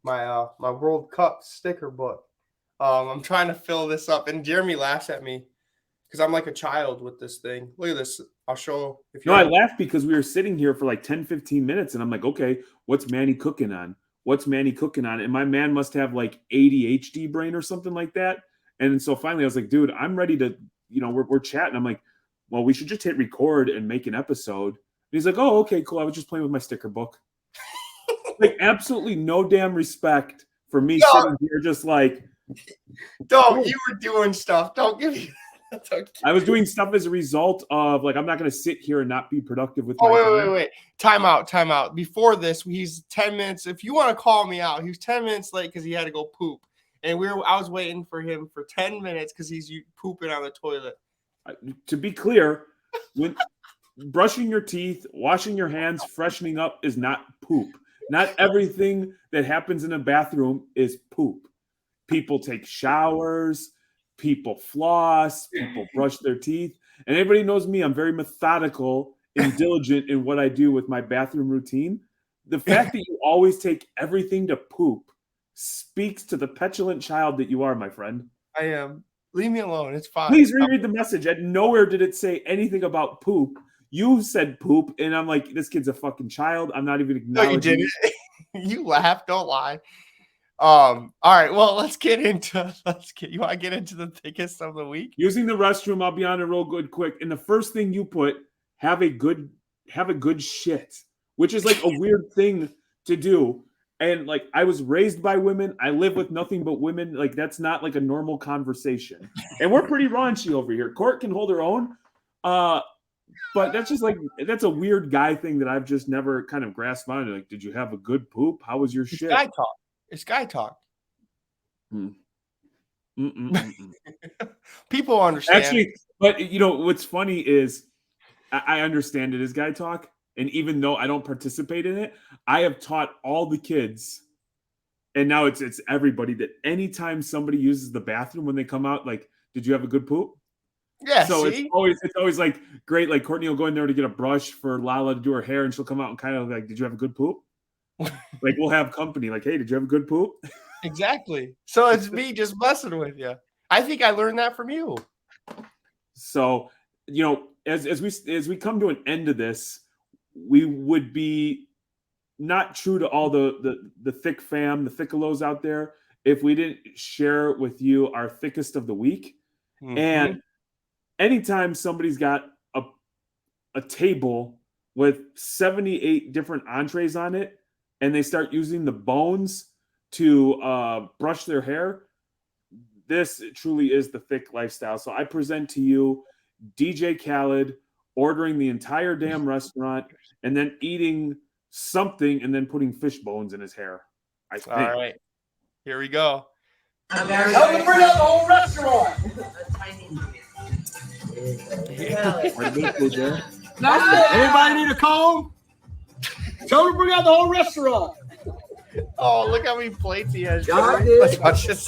B: my World Cup sticker book. I'm trying to fill this up, and Jeremy laughs at me because I'm like a child with this thing. Look at this. I'll show.
A: I laughed because we were sitting here for like 10, 15 minutes, and I'm like, okay, what's Manny cooking on? What's Manny cooking on? And my man must have like ADHD brain or something like that. And so finally I was like, dude, I'm ready to, we're chatting. I'm like, well, we should just hit record and make an episode. And he's like, oh, okay, cool. I was just playing with my sticker book. Like absolutely no damn respect for me sitting here just like.
B: Don't, you were doing stuff. Don't give me.
A: I was doing stuff as a result of like, I'm not going to sit here and not be productive with
B: wait. Time out. Before this, he's 10 minutes. If you want to call me out, he was 10 minutes late because he had to go poop. And I was waiting for him for 10 minutes because he's pooping on the toilet.
A: To be clear, when brushing your teeth, washing your hands, freshening up is not poop. Not everything that happens in a bathroom is poop. People take showers, people floss, people brush their teeth. And everybody knows me. I'm very methodical and diligent in what I do with my bathroom routine. The fact that you always take everything to poop speaks to the petulant child that you are, my friend.
B: I am. Leave me alone. It's fine.
A: Please reread the message. At nowhere did it say anything about poop. You said poop, and I'm like, this kid's a fucking child. I'm not even acknowledging.
B: No, you didn't. You laughed. Don't lie. All right. Well, you want to get into the thickest of the week?
A: Using the restroom, I'll be on a real good quick. And the first thing you put, have a good shit, which is like a weird thing to do. And like, I was raised by women. I live with nothing but women. Like, that's not like a normal conversation. And we're pretty raunchy over here. Court can hold her own. But that's just like, that's a weird guy thing that I've just never kind of grasped on. Like, did you have a good poop? How was your shit?
B: Guy talk. It's guy talk. People understand.
A: Actually, but what's funny is I understand it as guy talk. And even though I don't participate in it, I have taught all the kids, and now it's everybody, that anytime somebody uses the bathroom when they come out, like, did you have a good poop?
B: Yeah.
A: So
B: see?
A: it's always like great. Like Courtney will go in there to get a brush for Lala to do her hair, and she'll come out and kind of like, did you have a good poop? Like we'll have company. Like, hey, did you have a good poop?
B: Exactly. So it's me just messing with you. I think I learned that from you.
A: So as we come to an end of this, we would be not true to all the Thicc fam, the Thickalos out there, if we didn't share with you our thickest of the week. Mm-hmm. And anytime somebody's got a table with 78 different entrees on it, and they start using the bones to brush their hair, this truly is the Thicc lifestyle. So I present to you DJ Khaled ordering the entire damn restaurant and then eating something and then putting fish bones in his hair. I think.
B: All right. Here we go.
C: Tell them to bring out the whole restaurant. Anybody need a comb? Tell them to bring out the whole restaurant.
B: Oh, look how many plates he has.
C: Let's
B: watch this.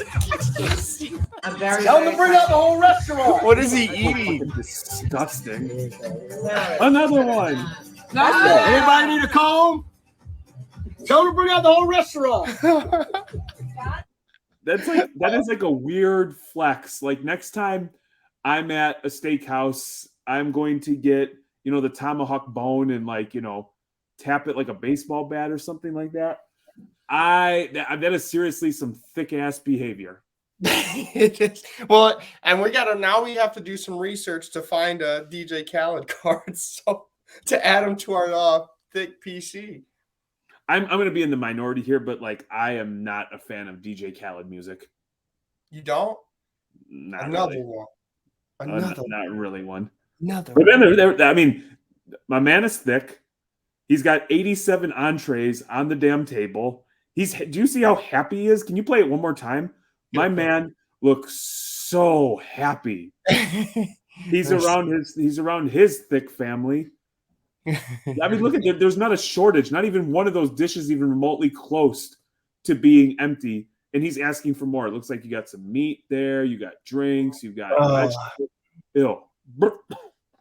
C: Tell them to bring out the whole restaurant.
B: What is he eating?
A: Disgusting. Another one.
C: Anybody need a comb? Tell them to bring out the whole restaurant.
A: That is like a weird flex. Like next time I'm at a steakhouse, I'm going to get, the tomahawk bone and tap it like a baseball bat or something like that. That is seriously some thick ass behavior.
B: It is. Well, and we have to do some research to find a DJ Khaled card, so to add them to our Thicc PC.
A: I'm going to be in the minority here, but I am not a fan of DJ Khaled music.
B: You don't?
A: Not really one. But then my man is Thicc. He's got 87 entrees on the damn table. Do you see how happy he is? Can you play it one more time? My man looks so happy. He's around his Thicc family. Look at there's not a shortage. Not even one of those dishes even remotely close to being empty. And he's asking for more. It looks like you got some meat there. You got drinks. You got vegetables. Ew.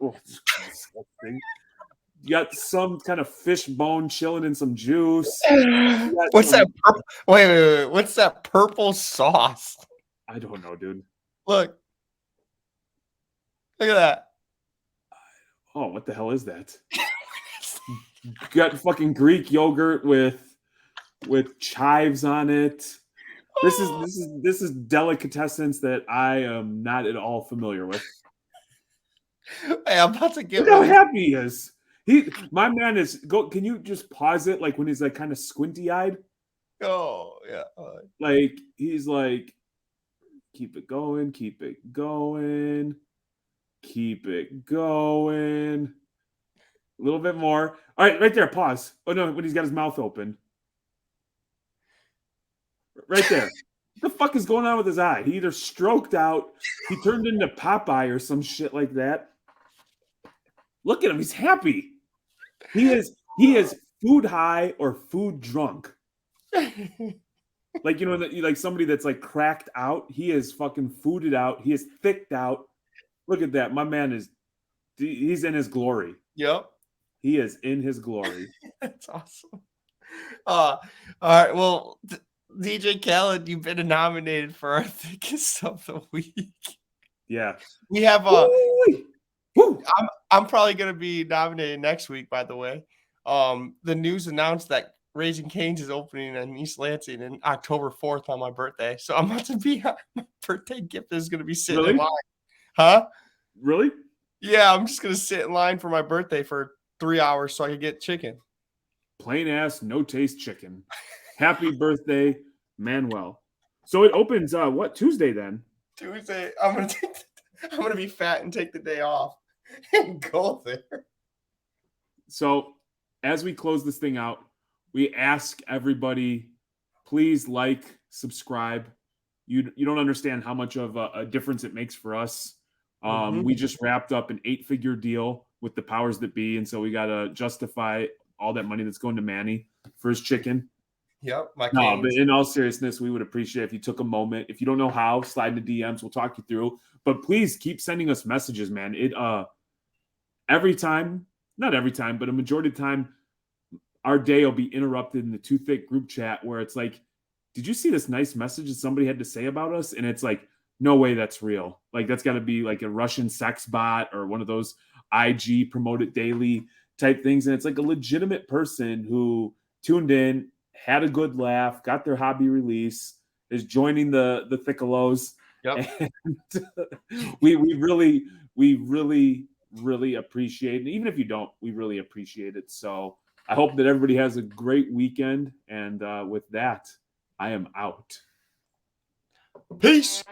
A: Oh, it's disgusting. You got some kind of fish bone chilling in some juice.
B: What's that? Wait. What's that purple sauce?
A: I don't know, dude.
B: Look at that.
A: Oh, what the hell is that? You got fucking Greek yogurt with chives on it. This is delicatessens that I am not at all familiar with.
B: Hey, I'm about to get.
A: Look how happy he is. My man is go. Can you just pause it when he's kind of squinty eyed?
B: Oh yeah.
A: He's like, keep it going, keep it going, keep it going. A little bit more. All right, right there. Pause. Oh no, when he's got his mouth open. Right there. What the fuck is going on with his eye? He either stroked out, he turned into Popeye or some shit like that. Look at him. He's happy. He is food high or food drunk. Somebody that's cracked out. He is fucking fooded out. He is thicked out. Look at that. My man he's in his glory.
B: Yep.
A: He is in his glory.
B: That's awesome. All right. Well, DJ Khaled, you've been nominated for our Thickest of the Week.
A: Yeah.
B: We have I'm probably going to be nominated next week, by the way. The news announced that Raising Cane's is opening in East Lansing on October 4th on my birthday. So I'm about to be my birthday gift is going to be sitting in line. Huh?
A: Really?
B: Yeah, I'm just going to sit in line for my birthday for 3 hours so I can get chicken.
A: Plain ass, no taste chicken. Happy birthday, Manuel. So it opens Tuesday then?
B: Tuesday. I'm gonna be fat and take the day off and go there.
A: So as we close this thing out, we ask everybody, please subscribe. You don't understand how much of a difference it makes for us. We just wrapped up an 8-figure deal with the powers that be, and so we got to justify all that money that's going to Manny for his chicken.
B: Yep.
A: But in all seriousness, we would appreciate if you took a moment. If you don't know how, slide into DMs. We'll talk you through. But please keep sending us messages, man. Every time, not every time, but a majority of the time, our day will be interrupted in the Too Thick group chat where it's like, did you see this nice message that somebody had to say about us? And it's like, no way that's real. That's got to be like a Russian sex bot or one of those IG promote it daily type things. And it's like a legitimate person who tuned in, had a good laugh, got their hobby release, is joining the Thickalos.
B: Yep.
A: And we really appreciate it. Even if you don't, we really appreciate it. So I hope that everybody has a great weekend. And with that, I am out.
B: Peace.